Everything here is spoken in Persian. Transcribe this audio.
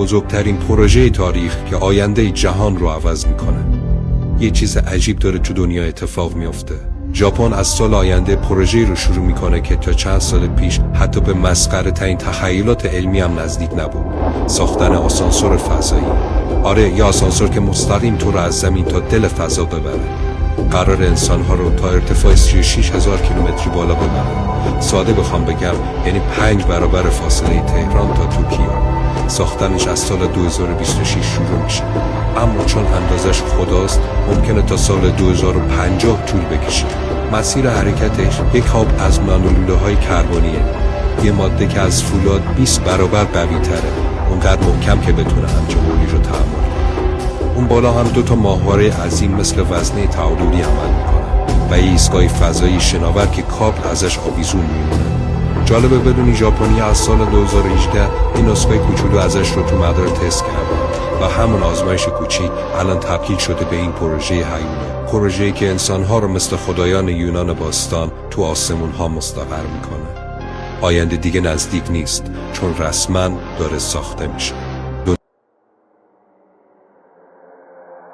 بزرگترین پروژه تاریخ که آینده جهان رو عوض میکنه. یه چیز عجیب داره تو دنیا اتفاق میفته. ژاپن از سال آینده پروژه‌ای رو شروع میکنه که تا چند سال پیش حتی به مسخره ترین تخیلات علمی هم نزدیک نبود. ساختن آسانسور فضایی. آره، یه آسانسور که مستقیم تو رو از زمین تا دل فضا ببره. قرار انسان‌ها رو تا ارتفاع 36,000 کیلومتری بالا ببره. ساده بخوام بگم یعنی 5 برابر فاصله تهران تا توکیو. ساختنش از سال 2026 شروع میشه، اما چون اندازش خداست ممکنه تا سال 2050 طول بکشه. مسیر حرکتش یک حاب از نانولوله‌های کربنیه، یه ماده که از فولاد 20 برابر قوی تره، اونقدر محکم که بتونه همچنانی رو تحمل کنه. اون بالا هم 2 ماهواره عظیم مثل وزنه تعادلی عمل میکنه و یه ایستگاه فضایی شناور که کابل ازش آویزون میمونه. جالبه بدونی ژاپنی از سال 2018 این نسخه کوچولو ازش رو تو مدار تست کرده و همون آزمایش کوچیک الان تبدیل شده به این پروژه هیولا. پروژه‌ای که انسان‌ها رو مثل خدایان یونان باستان تو آسمون‌ها مستقر میکنه. آینده دیگه نزدیک نیست، چون رسما داره ساخته میشه.